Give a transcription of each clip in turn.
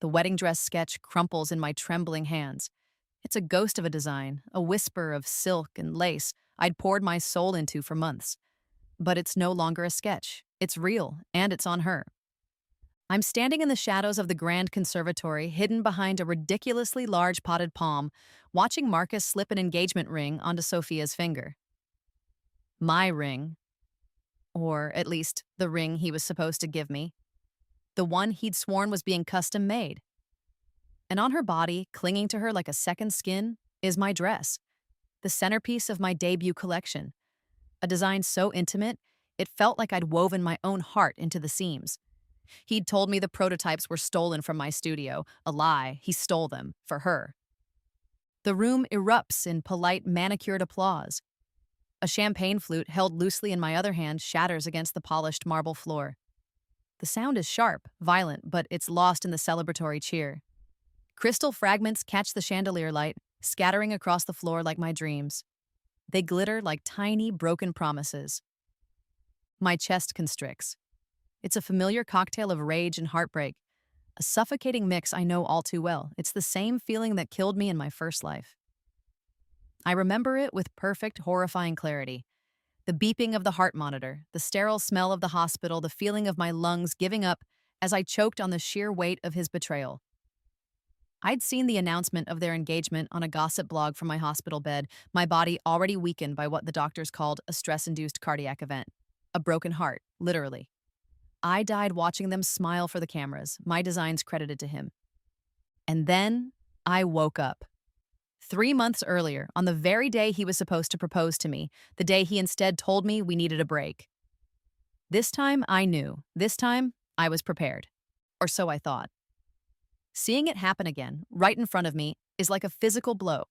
The wedding dress sketch crumples in my trembling hands. It's a ghost of a design, a whisper of silk and lace I'd poured my soul into for months. But it's no longer a sketch. It's real, and it's on her. I'm standing in the shadows of the grand conservatory, hidden behind a ridiculously large potted palm, watching Marcus slip an engagement ring onto Sophia's finger. My ring, or at least the ring he was supposed to give me. The one he'd sworn was being custom made. And on her body, clinging to her like a second skin, is my dress, the centerpiece of my debut collection. A design so intimate, it felt like I'd woven my own heart into the seams. He'd told me the prototypes were stolen from my studio. A lie, he stole them, for her. The room erupts in polite, manicured applause. A champagne flute held loosely in my other hand shatters against the polished marble floor. The sound is sharp, violent, but it's lost in the celebratory cheer. Crystal fragments catch the chandelier light, scattering across the floor like my dreams. They glitter like tiny, broken promises. My chest constricts. It's a familiar cocktail of rage and heartbreak, a suffocating mix I know all too well. It's the same feeling that killed me in my first life. I remember it with perfect, horrifying clarity. The beeping of the heart monitor, the sterile smell of the hospital, the feeling of my lungs giving up as I choked on the sheer weight of his betrayal. I'd seen the announcement of their engagement on a gossip blog from my hospital bed, my body already weakened by what the doctors called a stress-induced cardiac event. A broken heart, literally. I died watching them smile for the cameras, my designs credited to him. And then I woke up. 3 months earlier, on the very day he was supposed to propose to me, the day he instead told me we needed a break. This time I knew. This time I was prepared. Or so I thought. Seeing it happen again, right in front of me, is like a physical blow.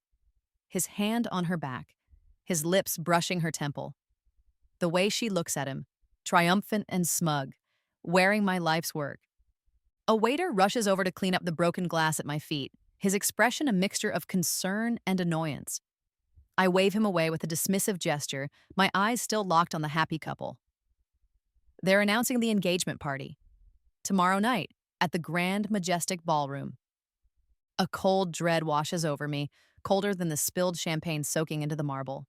His hand on her back, his lips brushing her temple. The way she looks at him, triumphant and smug, wearing my life's work. A waiter rushes over to clean up the broken glass at my feet, his expression a mixture of concern and annoyance. I wave him away with a dismissive gesture, my eyes still locked on the happy couple. They're announcing the engagement party. Tomorrow night, at the grand, majestic ballroom. A cold dread washes over me, colder than the spilled champagne soaking into the marble.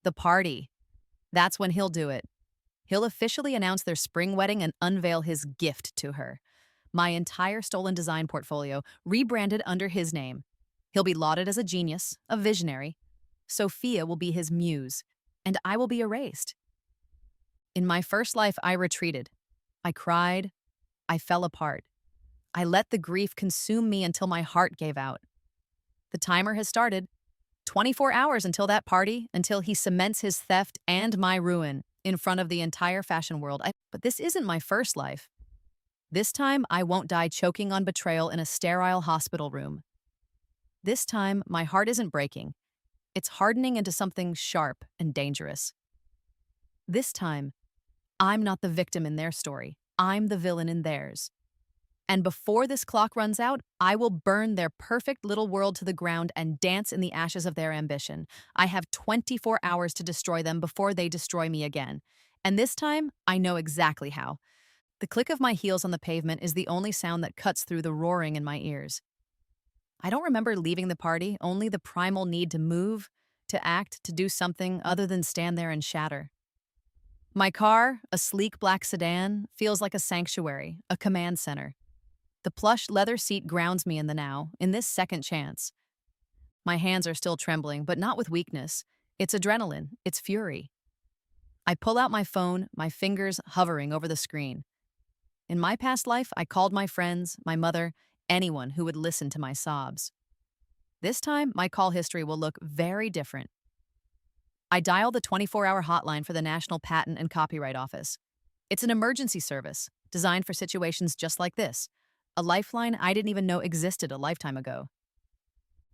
The party. That's when he'll do it. He'll officially announce their spring wedding and unveil his gift to her. My entire stolen design portfolio, rebranded under his name. He'll be lauded as a genius, a visionary. Sophia will be his muse, and I will be erased. In my first life, I retreated. I cried. I fell apart. I let the grief consume me until my heart gave out. The timer has started. 24 hours until that party, until he cements his theft and my ruin in front of the entire fashion world. But this isn't my first life. This time, I won't die choking on betrayal in a sterile hospital room. This time, my heart isn't breaking. It's hardening into something sharp and dangerous. This time, I'm not the victim in their story. I'm the villain in theirs. And before this clock runs out, I will burn their perfect little world to the ground and dance in the ashes of their ambition. I have 24 hours to destroy them before they destroy me again. And this time, I know exactly how. The click of my heels on the pavement is the only sound that cuts through the roaring in my ears. I don't remember leaving the party, only the primal need to move, to act, to do something other than stand there and shatter. My car, a sleek black sedan, feels like a sanctuary, a command center. The plush leather seat grounds me in the now, in this second chance. My hands are still trembling, but not with weakness. It's adrenaline, it's fury. I pull out my phone, my fingers hovering over the screen. In my past life, I called my friends, my mother, anyone who would listen to my sobs. This time, my call history will look very different. I dial the 24-hour hotline for the National Patent and Copyright Office. It's an emergency service, designed for situations just like this, a lifeline I didn't even know existed a lifetime ago.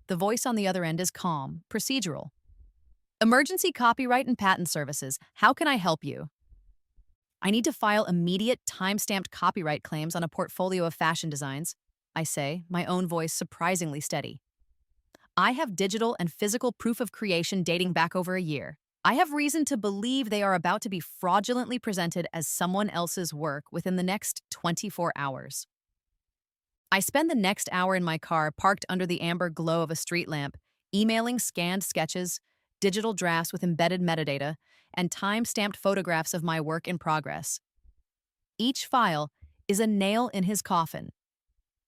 The voice on the other end is calm, procedural. Emergency Copyright and Patent Services, how can I help you? I need to file immediate, time-stamped copyright claims on a portfolio of fashion designs, I say, my own voice surprisingly steady. I have digital and physical proof of creation dating back over a year. I have reason to believe they are about to be fraudulently presented as someone else's work within the next 24 hours. I spend the next hour in my car parked under the amber glow of a street lamp, emailing scanned sketches, digital drafts with embedded metadata, and time-stamped photographs of my work in progress. Each file is a nail in his coffin.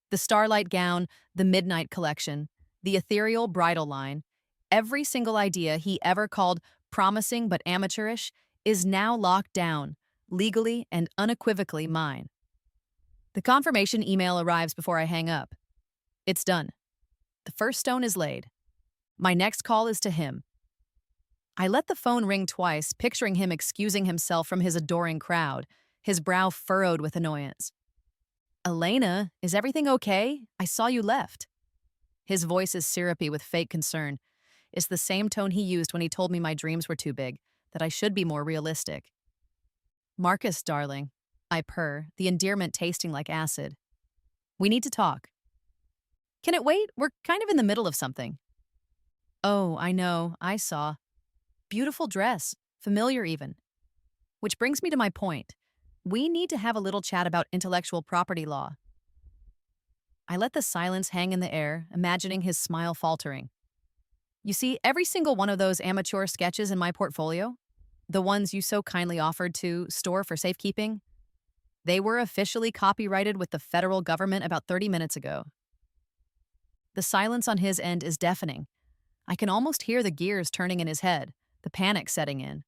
The starlight gown, the midnight collection, the ethereal bridal line, every single idea he ever called promising but amateurish is now locked down, legally and unequivocally mine. The confirmation email arrives before I hang up. It's done. The first stone is laid. My next call is to him. I let the phone ring twice, picturing him excusing himself from his adoring crowd, his brow furrowed with annoyance. "Elena, is everything okay? I saw you left." His voice is syrupy with fake concern. It's the same tone he used when he told me my dreams were too big, that I should be more realistic. "Marcus, darling," I purr, the endearment tasting like acid. "We need to talk." "Can it wait? We're kind of in the middle of something." "Oh, I know, I saw. Beautiful dress, familiar even. Which brings me to my point. We need to have a little chat about intellectual property law." I let the silence hang in the air, imagining his smile faltering. "You see, every single one of those amateur sketches in my portfolio, the ones you so kindly offered to store for safekeeping, they were officially copyrighted with the federal government about 30 minutes ago." The silence on his end is deafening. I can almost hear the gears turning in his head, the panic setting in.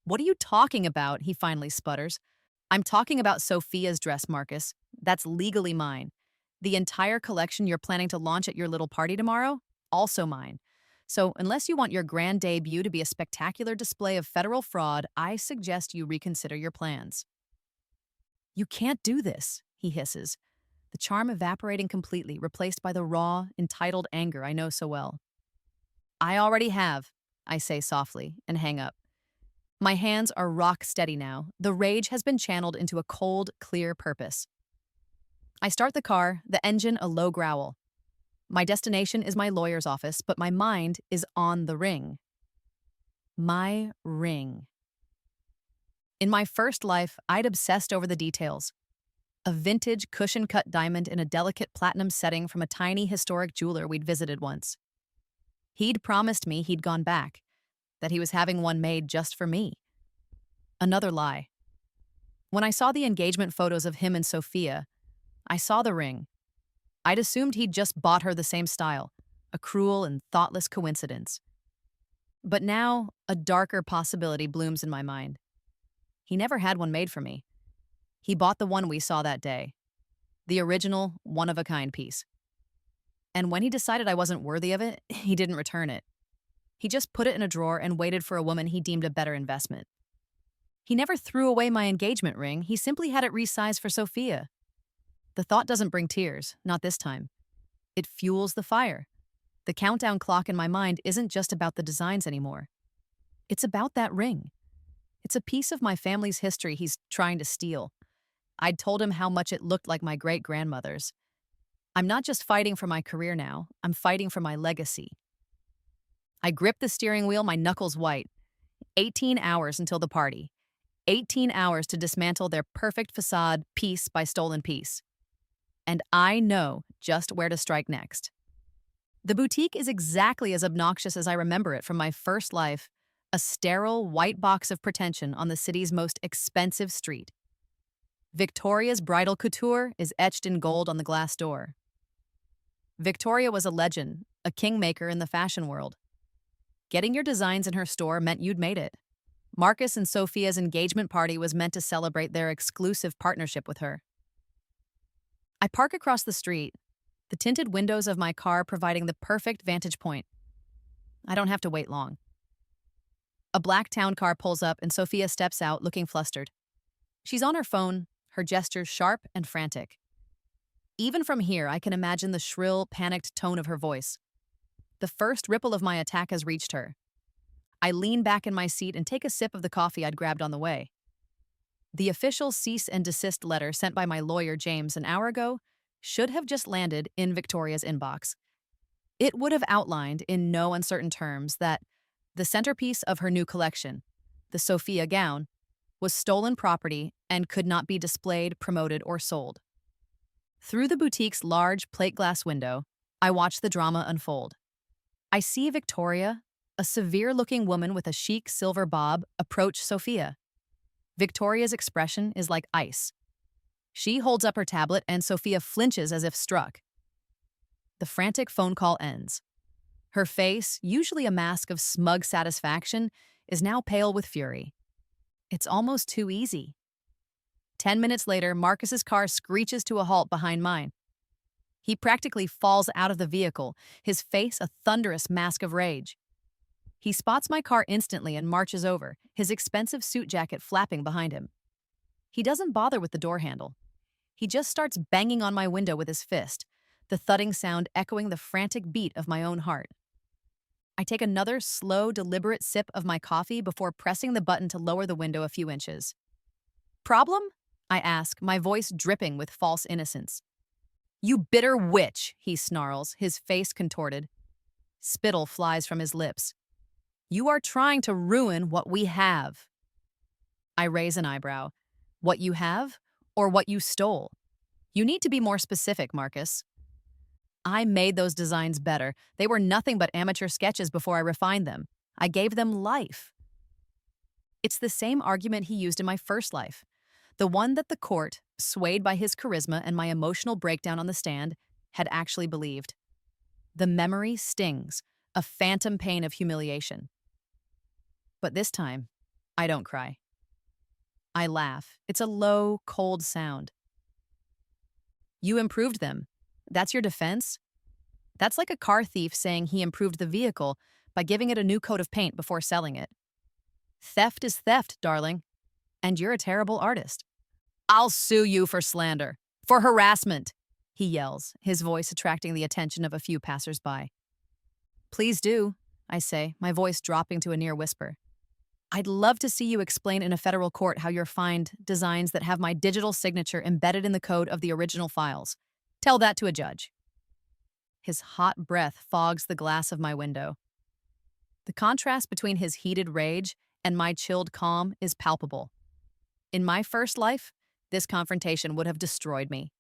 "What are you talking about?" he finally sputters. "I'm talking about Sophia's dress, Marcus. That's legally mine. The entire collection you're planning to launch at your little party tomorrow? Also mine. So, unless you want your grand debut to be a spectacular display of federal fraud, I suggest you reconsider your plans." "You can't do this," he hisses, the charm evaporating completely, replaced by the raw, entitled anger I know so well. "I already have," I say softly, and hang up. My hands are rock steady now. The rage has been channeled into a cold, clear purpose. I start the car, the engine a low growl. My destination is my lawyer's office, but my mind is on the ring. My ring. In my first life, I'd obsessed over the details. A vintage cushion-cut diamond in a delicate platinum setting from a tiny historic jeweler we'd visited once. He'd promised me he'd gone back, that he was having one made just for me. Another lie. When I saw the engagement photos of him and Sophia, I saw the ring. I'd assumed he'd just bought her the same style, a cruel and thoughtless coincidence. But now, a darker possibility blooms in my mind. He never had one made for me. He bought the one we saw that day, the original, one-of-a-kind piece. And when he decided I wasn't worthy of it, he didn't return it. He just put it in a drawer and waited for a woman he deemed a better investment. He never threw away my engagement ring, he simply had it resized for Sophia. The thought doesn't bring tears, not this time. It fuels the fire. The countdown clock in my mind isn't just about the designs anymore. It's about that ring. It's a piece of my family's history he's trying to steal. I'd told him how much it looked like my great-grandmother's. I'm not just fighting for my career now, I'm fighting for my legacy. I grip the steering wheel, my knuckles white. 18 hours until the party. 18 hours to dismantle their perfect facade piece by stolen piece. And I know just where to strike next. The boutique is exactly as obnoxious as I remember it from my first life, a sterile white box of pretension on the city's most expensive street. Victoria's Bridal Couture is etched in gold on the glass door. Victoria was a legend, a kingmaker in the fashion world. Getting your designs in her store meant you'd made it. Marcus and Sophia's engagement party was meant to celebrate their exclusive partnership with her. I park across the street, the tinted windows of my car providing the perfect vantage point. I don't have to wait long. A black town car pulls up and Sophia steps out looking flustered. She's on her phone, her gestures sharp and frantic. Even from here, I can imagine the shrill, panicked tone of her voice. The first ripple of my attack has reached her. I lean back in my seat and take a sip of the coffee I'd grabbed on the way. The official cease and desist letter sent by my lawyer, James, an hour ago should have just landed in Victoria's inbox. It would have outlined, in no uncertain terms, that the centerpiece of her new collection, the Sophia gown, was stolen property and could not be displayed, promoted, or sold. Through the boutique's large plate glass window, I watch the drama unfold. I see Victoria, a severe-looking woman with a chic silver bob, approach Sophia. Victoria's expression is like ice. She holds up her tablet and Sophia flinches as if struck. The frantic phone call ends. Her face, usually a mask of smug satisfaction, is now pale with fury. It's almost too easy. 10 minutes later, Marcus's car screeches to a halt behind mine. He practically falls out of the vehicle, his face a thunderous mask of rage. He spots my car instantly and marches over, his expensive suit jacket flapping behind him. He doesn't bother with the door handle. He just starts banging on my window with his fist, the thudding sound echoing the frantic beat of my own heart. I take another slow, deliberate sip of my coffee before pressing the button to lower the window a few inches. "Problem?" I ask, my voice dripping with false innocence. "You bitter witch," he snarls, his face contorted. Spittle flies from his lips. "You are trying to ruin what we have." I raise an eyebrow. What you have, or what you stole? You need to be more specific, Marcus. I made those designs better. They were nothing but amateur sketches before I refined them. I gave them life. It's the same argument he used in my first life. The one that the court, swayed by his charisma and my emotional breakdown on the stand, had actually believed. The memory stings, a phantom pain of humiliation. But this time, I don't cry. I laugh. It's a low, cold sound. You improved them. That's your defense? That's like a car thief saying he improved the vehicle by giving it a new coat of paint before selling it. Theft is theft, darling. And you're a terrible artist. "I'll sue you for slander, for harassment," he yells, his voice attracting the attention of a few passers-by. "Please do," I say, my voice dropping to a near whisper. "I'd love to see you explain in a federal court how you're find designs that have my digital signature embedded in the code of the original files. Tell that to a judge." His hot breath fogs the glass of my window. The contrast between his heated rage and my chilled calm is palpable. In my first life, this confrontation would have destroyed me.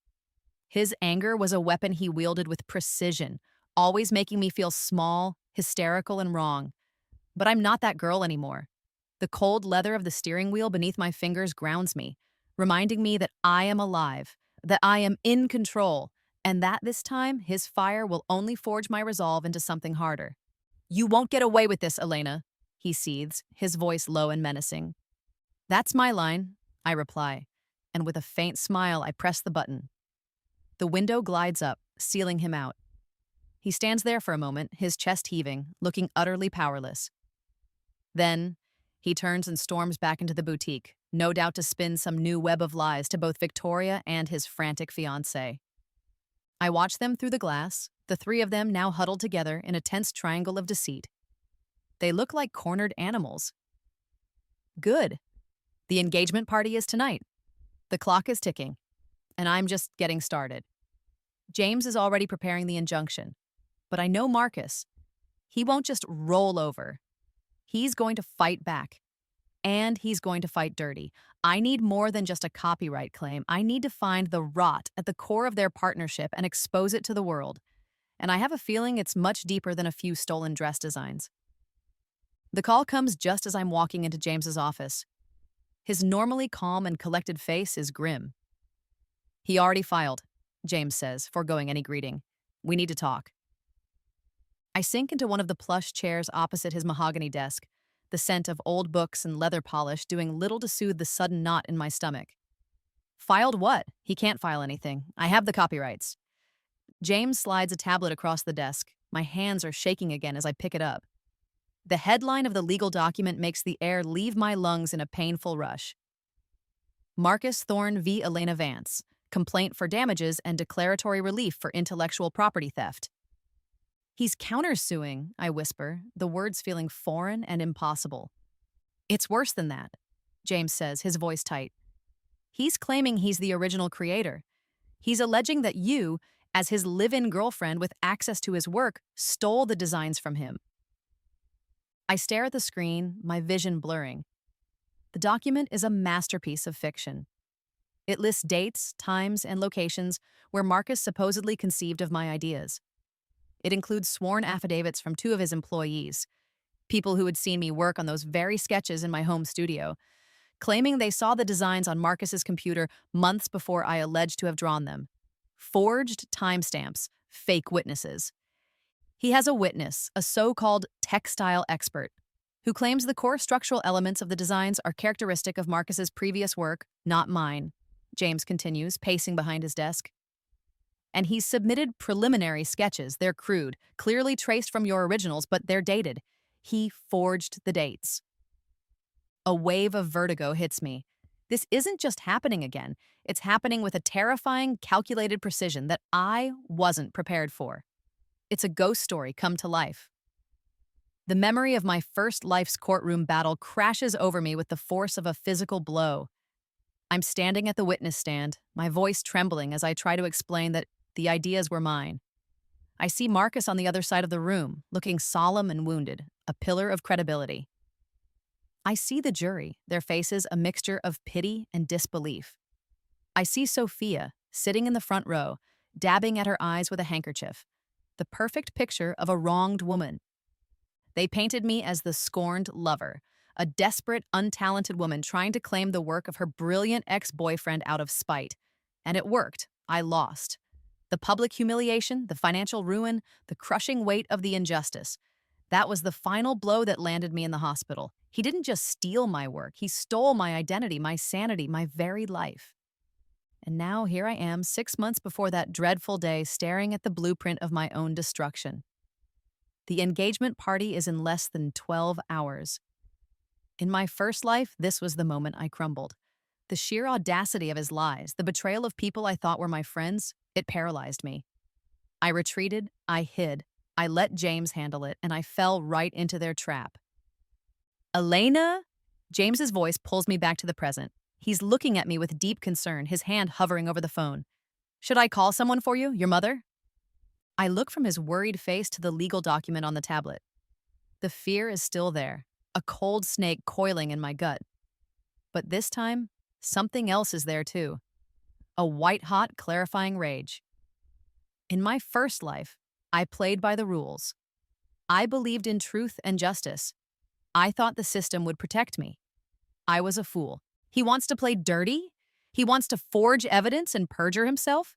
His anger was a weapon he wielded with precision, always making me feel small, hysterical, and wrong. But I'm not that girl anymore. The cold leather of the steering wheel beneath my fingers grounds me, reminding me that I am alive, that I am in control, and that this time his fire will only forge my resolve into something harder. "You won't get away with this, Elena," he seethes, his voice low and menacing. "That's my line," I reply, and with a faint smile I press the button. The window glides up, sealing him out. He stands there for a moment, his chest heaving, looking utterly powerless. Then, he turns and storms back into the boutique, no doubt to spin some new web of lies to both Victoria and his frantic fiancée. I watch them through the glass, the three of them now huddled together in a tense triangle of deceit. They look like cornered animals. Good. The engagement party is tonight. The clock is ticking, and I'm just getting started. James is already preparing the injunction, but I know Marcus. He won't just roll over. He's going to fight back, and he's going to fight dirty. I need more than just a copyright claim. I need to find the rot at the core of their partnership and expose it to the world. And I have a feeling it's much deeper than a few stolen dress designs. The call comes just as I'm walking into James's office. His normally calm and collected face is grim. "He already filed," James says, foregoing any greeting. "We need to talk." I sink into one of the plush chairs opposite his mahogany desk, the scent of old books and leather polish doing little to soothe the sudden knot in my stomach. "Filed what? He can't file anything. I have the copyrights." James slides a tablet across the desk. My hands are shaking again as I pick it up. The headline of the legal document makes the air leave my lungs in a painful rush. Marcus Thorne v. Elena Vance, complaint for damages and declaratory relief for intellectual property theft. "He's countersuing," I whisper, the words feeling foreign and impossible. "It's worse than that," James says, his voice tight. "He's claiming he's the original creator. He's alleging that you, as his live-in girlfriend with access to his work, stole the designs from him." I stare at the screen, my vision blurring. The document is a masterpiece of fiction. It lists dates, times, and locations where Marcus supposedly conceived of my ideas. It includes sworn affidavits from two of his employees, people who had seen me work on those very sketches in my home studio, claiming they saw the designs on Marcus's computer months before I alleged to have drawn them. Forged timestamps, fake witnesses. He has a witness, a so-called textile expert, who claims the core structural elements of the designs are characteristic of Marcus's previous work, not mine. James continues, pacing behind his desk. And he's submitted preliminary sketches. They're crude, clearly traced from your originals, but they're dated. He forged the dates. A wave of vertigo hits me. This isn't just happening again. It's happening with a terrifying, calculated precision that I wasn't prepared for. It's a ghost story come to life. The memory of my first life's courtroom battle crashes over me with the force of a physical blow. I'm standing at the witness stand, my voice trembling as I try to explain that the ideas were mine. I see Marcus on the other side of the room, looking solemn and wounded, a pillar of credibility. I see the jury, their faces a mixture of pity and disbelief. I see Sophia, sitting in the front row, dabbing at her eyes with a handkerchief, the perfect picture of a wronged woman. They painted me as the scorned lover, a desperate, untalented woman trying to claim the work of her brilliant ex-boyfriend out of spite. And it worked. I lost. The public humiliation, the financial ruin, the crushing weight of the injustice. That was the final blow that landed me in the hospital. He didn't just steal my work. He stole my identity, my sanity, my very life. And now here I am, 6 months before that dreadful day, staring at the blueprint of my own destruction. The engagement party is in less than 12 hours. In my first life, this was the moment I crumbled. The sheer audacity of his lies, the betrayal of people I thought were my friends, it paralyzed me. I retreated, I hid, I let James handle it, and I fell right into their trap. Elena? James's voice pulls me back to the present. He's looking at me with deep concern, his hand hovering over the phone. Should I call someone for you, your mother? I look from his worried face to the legal document on the tablet. The fear is still there, a cold snake coiling in my gut. But this time, something else is there too. A white-hot, clarifying rage. In my first life, I played by the rules. I believed in truth and justice. I thought the system would protect me. I was a fool. He wants to play dirty? He wants to forge evidence and perjure himself?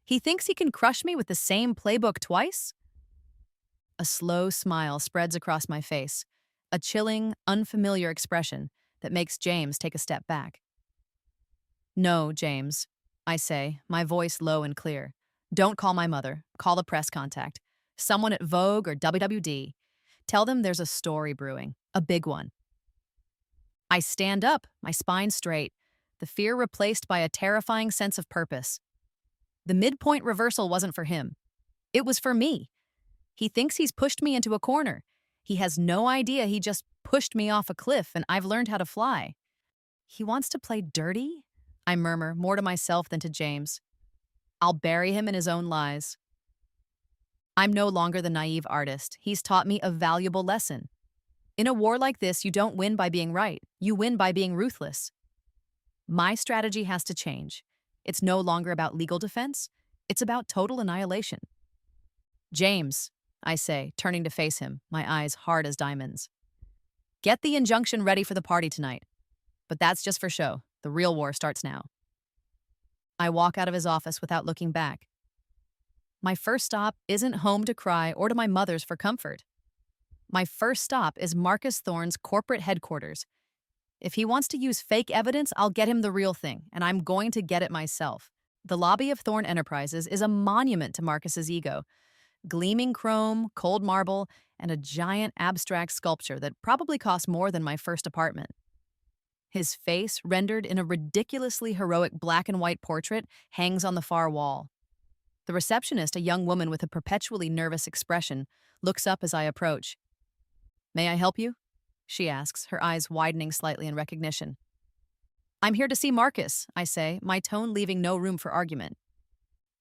He thinks he can crush me with the same playbook twice? A slow smile spreads across my face, a chilling, unfamiliar expression that makes James take a step back. No, James, I say, my voice low and clear. Don't call my mother. Call a press contact. Someone at Vogue or WWD. Tell them there's a story brewing, a big one. I stand up, my spine straight, the fear replaced by a terrifying sense of purpose. The midpoint reversal wasn't for him. It was for me. He thinks he's pushed me into a corner. He has no idea he just pushed me off a cliff and I've learned how to fly. He wants to play dirty? I murmur, more to myself than to James. I'll bury him in his own lies. I'm no longer the naive artist. He's taught me a valuable lesson. In a war like this, you don't win by being right. You win by being ruthless. My strategy has to change. It's no longer about legal defense. It's about total annihilation. James, I say, turning to face him, my eyes hard as diamonds. Get the injunction ready for the party tonight. But that's just for show. The real war starts now. I walk out of his office without looking back. My first stop isn't home to cry or to my mother's for comfort. My first stop is Marcus Thorne's corporate headquarters. If he wants to use fake evidence, I'll get him the real thing, and I'm going to get it myself. The lobby of Thorne Enterprises is a monument to Marcus's ego. Gleaming chrome, cold marble, and a giant abstract sculpture that probably cost more than my first apartment. His face, rendered in a ridiculously heroic black and white portrait, hangs on the far wall. The receptionist, a young woman with a perpetually nervous expression, looks up as I approach. May I help you? She asks, her eyes widening slightly in recognition. I'm here to see Marcus, I say, my tone leaving no room for argument.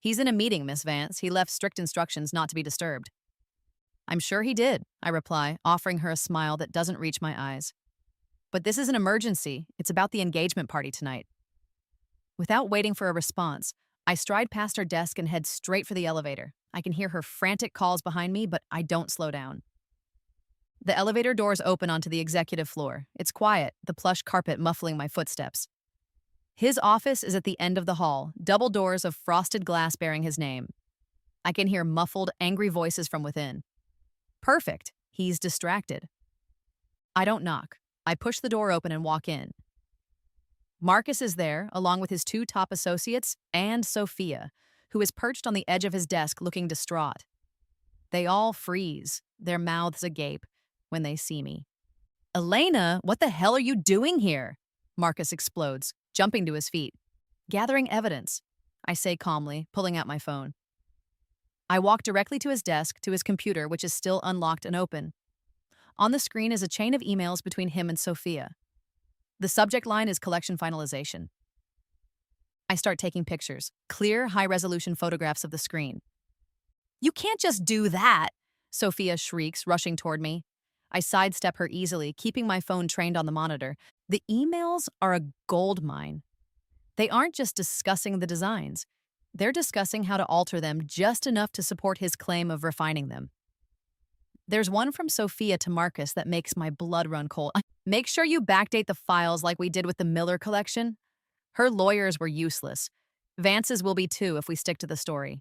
He's in a meeting, Miss Vance. He left strict instructions not to be disturbed. I'm sure he did, I reply, offering her a smile that doesn't reach my eyes. But this is an emergency. It's about the engagement party tonight. Without waiting for a response, I stride past her desk and head straight for the elevator. I can hear her frantic calls behind me, but I don't slow down. The elevator doors open onto the executive floor. It's quiet, the plush carpet muffling my footsteps. His office is at the end of the hall, double doors of frosted glass bearing his name. I can hear muffled, angry voices from within. Perfect. He's distracted. I don't knock. I push the door open and walk in. Marcus is there, along with his two top associates and Sophia, who is perched on the edge of his desk looking distraught. They all freeze, their mouths agape, when they see me. Elena, what the hell are you doing here? Marcus explodes, jumping to his feet. Gathering evidence, I say calmly, pulling out my phone. I walk directly to his desk, to his computer, which is still unlocked and open. On the screen is a chain of emails between him and Sophia. The subject line is collection finalization. I start taking pictures, clear, high-resolution photographs of the screen. You can't just do that, Sophia shrieks, rushing toward me. I sidestep her easily, keeping my phone trained on the monitor. The emails are a gold mine. They aren't just discussing the designs. They're discussing how to alter them just enough to support his claim of refining them. There's one from Sophia to Marcus that makes my blood run cold. Make sure you backdate the files like we did with the Miller collection. Her lawyers were useless. Vance's will be too if we stick to the story.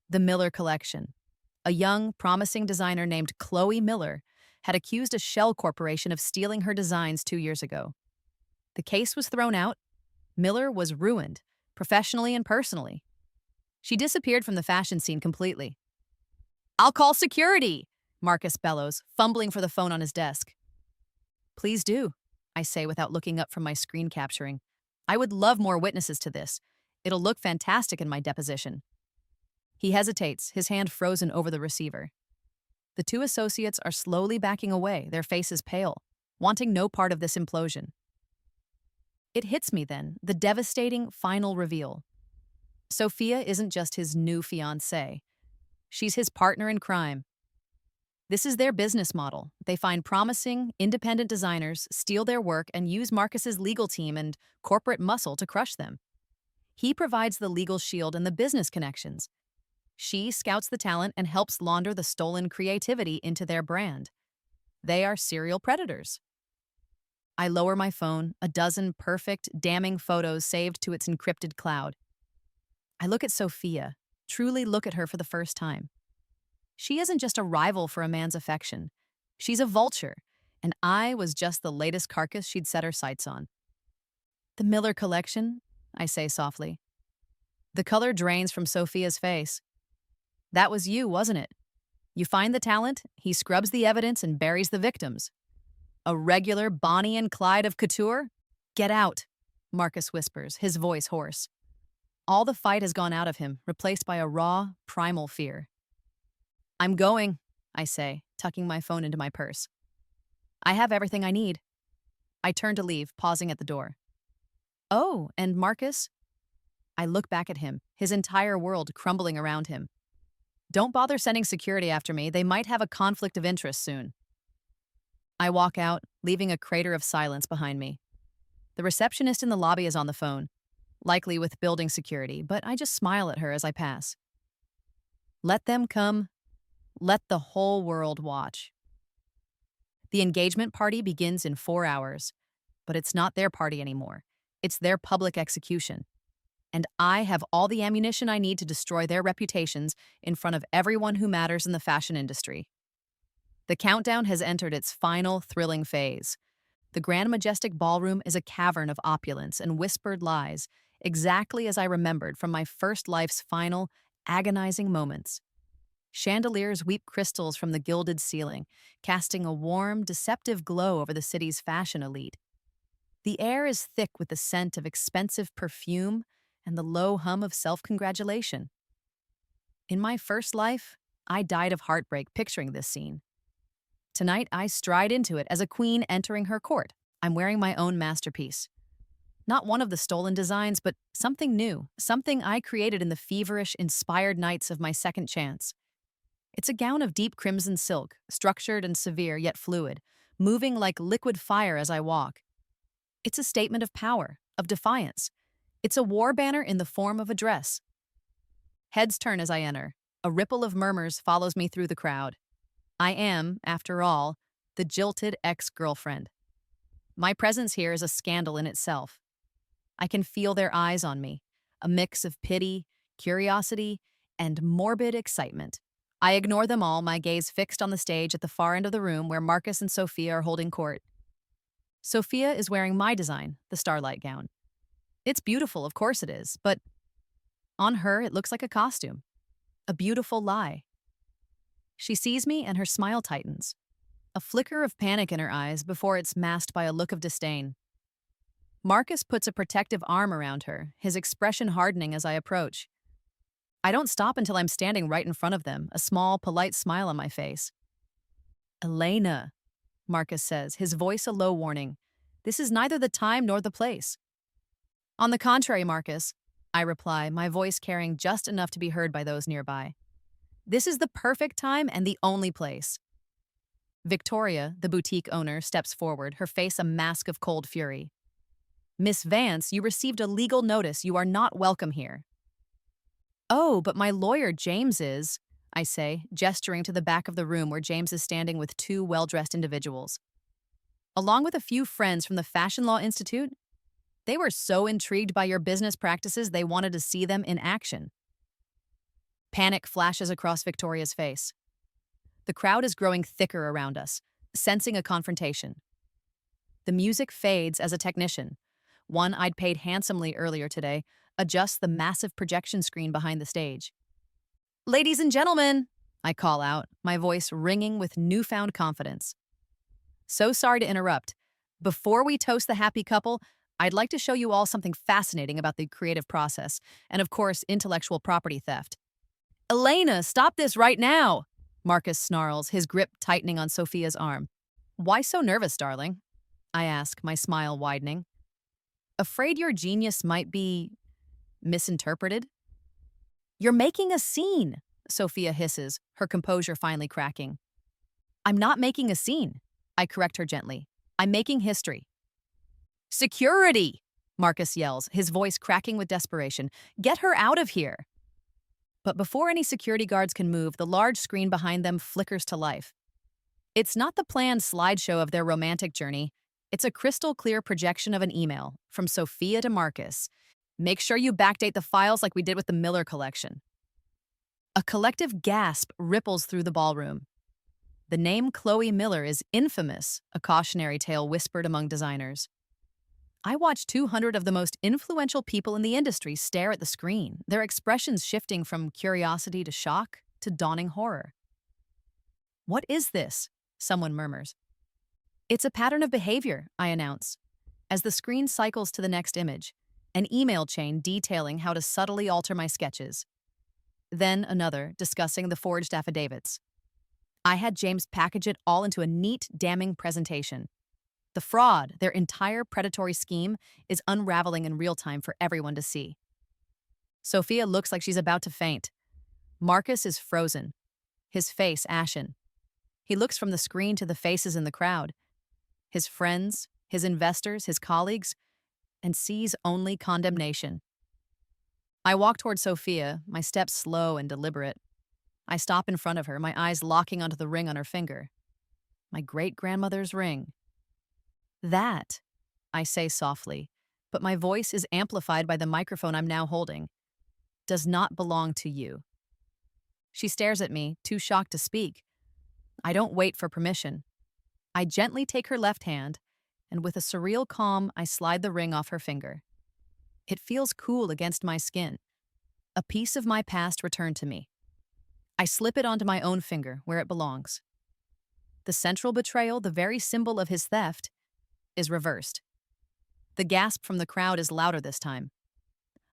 The Miller collection. A young, promising designer named Chloe Miller had accused a shell corporation of stealing her designs 2 years ago. The case was thrown out. Miller was ruined, professionally and personally. She disappeared from the fashion scene completely. I'll call security, Marcus bellows, fumbling for the phone on his desk. Please do, I say without looking up from my screen capturing. I would love more witnesses to this. It'll look fantastic in my deposition. He hesitates, his hand frozen over the receiver. The two associates are slowly backing away, their faces pale, wanting no part of this implosion. It hits me then, the devastating final reveal. Sophia isn't just his new fiancée. She's his partner in crime. This is their business model. They find promising, independent designers, steal their work, and use Marcus's legal team and corporate muscle to crush them. He provides the legal shield and the business connections. She scouts the talent and helps launder the stolen creativity into their brand. They are serial predators. I lower my phone, a dozen perfect, damning photos saved to its encrypted cloud. I look at Sophia, truly look at her for the first time. She isn't just a rival for a man's affection. She's a vulture, and I was just the latest carcass she'd set her sights on. The Miller collection, I say softly. The color drains from Sophia's face. That was you, wasn't it? You find the talent, he scrubs the evidence and buries the victims. A regular Bonnie and Clyde of couture? Get out, Marcus whispers, his voice hoarse. All the fight has gone out of him, replaced by a raw, primal fear. I'm going, I say, tucking my phone into my purse. I have everything I need. I turn to leave, pausing at the door. Oh, and Marcus? I look back at him, his entire world crumbling around him. Don't bother sending security after me. They might have a conflict of interest soon. I walk out, leaving a crater of silence behind me. The receptionist in the lobby is on the phone, likely with building security, but I just smile at her as I pass. Let them come. Let the whole world watch. The engagement party begins in 4 hours, but it's not their party anymore. It's their public execution. And I have all the ammunition I need to destroy their reputations in front of everyone who matters in the fashion industry. The countdown has entered its final, thrilling phase. The grand majestic ballroom is a cavern of opulence and whispered lies, exactly as I remembered from my first life's final, agonizing moments. Chandeliers weep crystals from the gilded ceiling, casting a warm, deceptive glow over the city's fashion elite. The air is thick with the scent of expensive perfume and the low hum of self-congratulation. In my first life, I died of heartbreak picturing this scene. Tonight, I stride into it as a queen entering her court. I'm wearing my own masterpiece. Not one of the stolen designs, but something new, something I created in the feverish, inspired nights of my second chance. It's a gown of deep crimson silk, structured and severe yet fluid, moving like liquid fire as I walk. It's a statement of power, of defiance. It's a war banner in the form of a dress. Heads turn as I enter. A ripple of murmurs follows me through the crowd. I am, after all, the jilted ex-girlfriend. My presence here is a scandal in itself. I can feel their eyes on me, a mix of pity, curiosity, and morbid excitement. I ignore them all, my gaze fixed on the stage at the far end of the room where Marcus and Sophia are holding court. Sophia is wearing my design, the starlight gown. It's beautiful, of course it is, but on her it looks like a costume, a beautiful lie. She sees me and her smile tightens, a flicker of panic in her eyes before it's masked by a look of disdain. Marcus puts a protective arm around her, his expression hardening as I approach. I don't stop until I'm standing right in front of them, a small, polite smile on my face. "Elena," Marcus says, his voice a low warning. "This is neither the time nor the place." "On the contrary, Marcus," I reply, my voice carrying just enough to be heard by those nearby. "This is the perfect time and the only place." Victoria, the boutique owner, steps forward, her face a mask of cold fury. "Miss Vance, you received a legal notice. You are not welcome here." "Oh, but my lawyer, James, is," I say, gesturing to the back of the room where James is standing with two well-dressed individuals. "Along with a few friends from the Fashion Law Institute, they were so intrigued by your business practices they wanted to see them in action." Panic flashes across Victoria's face. The crowd is growing thicker around us, sensing a confrontation. The music fades as a technician, one I'd paid handsomely earlier today, adjusts the massive projection screen behind the stage. "Ladies and gentlemen," I call out, my voice ringing with newfound confidence. "So sorry to interrupt. Before we toast the happy couple, I'd like to show you all something fascinating about the creative process, and of course, intellectual property theft." "Elena, stop this right now!" Marcus snarls, his grip tightening on Sophia's arm. "Why so nervous, darling?" I ask, my smile widening. "Afraid your genius might be misinterpreted?" "You're making a scene," Sophia hisses, her composure finally cracking. "I'm not making a scene," I correct her gently. "I'm making history." "Security!" Marcus yells, his voice cracking with desperation. "Get her out of here!" But before any security guards can move, the large screen behind them flickers to life. It's not the planned slideshow of their romantic journey. It's a crystal-clear projection of an email from Sophia to Marcus. "Make sure you backdate the files like we did with the Miller collection." A collective gasp ripples through the ballroom. The name Chloe Miller is infamous, a cautionary tale whispered among designers. I watched 200 of the most influential people in the industry stare at the screen, their expressions shifting from curiosity to shock to dawning horror. "What is this?" someone murmurs. "It's a pattern of behavior," I announce, as the screen cycles to the next image, an email chain detailing how to subtly alter my sketches. Then another discussing the forged affidavits. I had James package it all into a neat, damning presentation. The fraud, their entire predatory scheme, is unraveling in real time for everyone to see. Sophia looks like she's about to faint. Marcus is frozen, his face ashen. He looks from the screen to the faces in the crowd, his friends, his investors, his colleagues, and sees only condemnation. I walk toward Sophia, my steps slow and deliberate. I stop in front of her, my eyes locking onto the ring on her finger. My great-grandmother's ring. "That," I say softly, but my voice is amplified by the microphone I'm now holding, "does not belong to you." She stares at me, too shocked to speak. I don't wait for permission. I gently take her left hand, and with a surreal calm, I slide the ring off her finger. It feels cool against my skin. A piece of my past returned to me. I slip it onto my own finger, where it belongs. The central betrayal, the very symbol of his theft, is reversed. The gasp from the crowd is louder this time.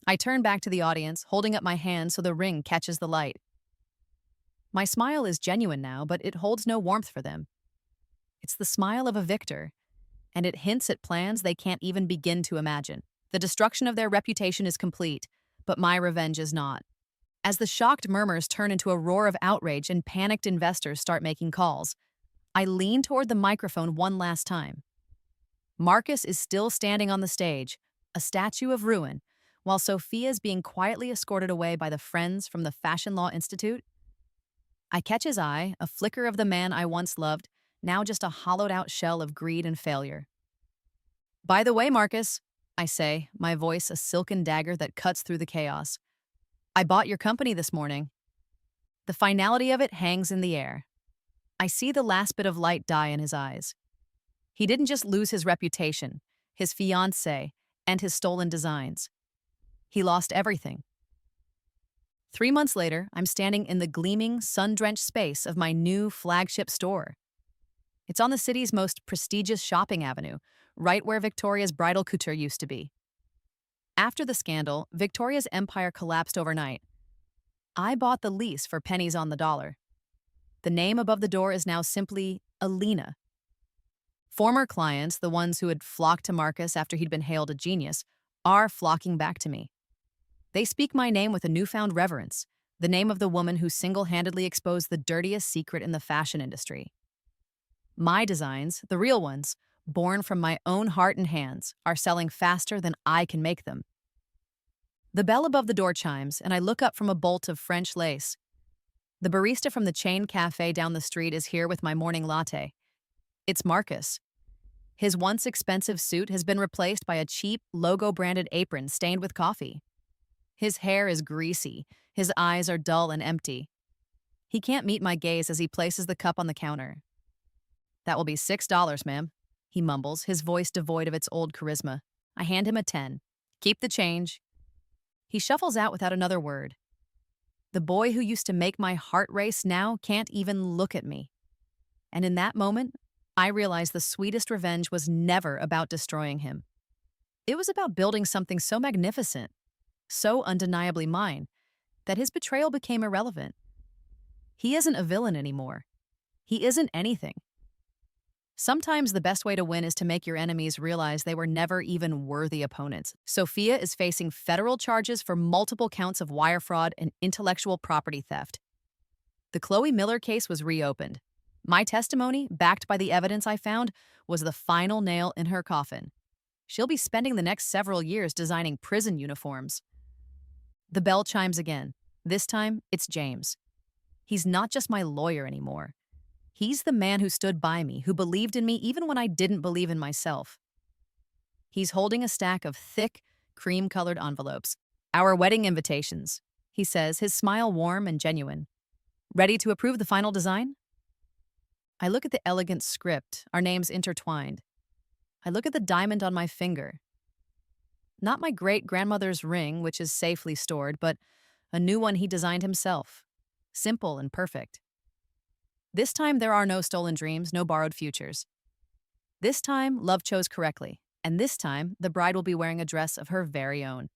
I turn back to the audience, holding up my hand so the ring catches the light. My smile is genuine now, but it holds no warmth for them. It's the smile of a victor, and it hints at plans they can't even begin to imagine. The destruction of their reputation is complete, but my revenge is not. As the shocked murmurs turn into a roar of outrage and panicked investors start making calls, I lean toward the microphone one last time. Marcus is still standing on the stage, a statue of ruin, While Sophia is being quietly escorted away by the friends from the Fashion Law Institute, I catch his eye, a flicker of the man I once loved, now just a hollowed out shell of greed and failure. By the way, Marcus, I say, my voice a silken dagger that cuts through the chaos. I bought your company this morning. The finality of it hangs in the air. I see the last bit of light die in his eyes. He didn't just lose his reputation, his fiancée, and his stolen designs. He lost everything. 3 months later, I'm standing in the gleaming, sun-drenched space of my new flagship store. It's on the city's most prestigious shopping avenue, right where Victoria's bridal couture used to be. After the scandal, Victoria's empire collapsed overnight. I bought the lease for pennies on the dollar. The name above the door is now simply Alina. Former clients, the ones who had flocked to Marcus after he'd been hailed a genius, are flocking back to me. They speak my name with a newfound reverence, the name of the woman who single-handedly exposed the dirtiest secret in the fashion industry. My designs, the real ones, born from my own heart and hands, are selling faster than I can make them. The bell above the door chimes, and I look up from a bolt of French lace. The barista from the chain cafe down the street is here with my morning latte. It's Marcus. His once expensive suit has been replaced by a cheap, logo-branded apron stained with coffee. His hair is greasy. His eyes are dull and empty. He can't meet my gaze as he places the cup on the counter. "That will be $6, ma'am," he mumbles, his voice devoid of its old charisma. I hand him a 10. "Keep the change." He shuffles out without another word. The boy who used to make my heart race now can't even look at me. And in that moment, I realized the sweetest revenge was never about destroying him. It was about building something so magnificent, so undeniably mine, that his betrayal became irrelevant. He isn't a villain anymore. He isn't anything. Sometimes the best way to win is to make your enemies realize they were never even worthy opponents. Sophia is facing federal charges for multiple counts of wire fraud and intellectual property theft. The Chloe Miller case was reopened. My testimony, backed by the evidence I found, was the final nail in her coffin. She'll be spending the next several years designing prison uniforms. The bell chimes again. This time, it's James. He's not just my lawyer anymore. He's the man who stood by me, who believed in me even when I didn't believe in myself. He's holding a stack of thick, cream-colored envelopes. "Our wedding invitations," he says, his smile warm and genuine. "Ready to approve the final design?" I look at the elegant script, our names intertwined. I look at the diamond on my finger. Not my great-grandmother's ring, which is safely stored, but a new one he designed himself. Simple and perfect. This time, there are no stolen dreams, no borrowed futures. This time, love chose correctly, and this time, the bride will be wearing a dress of her very own.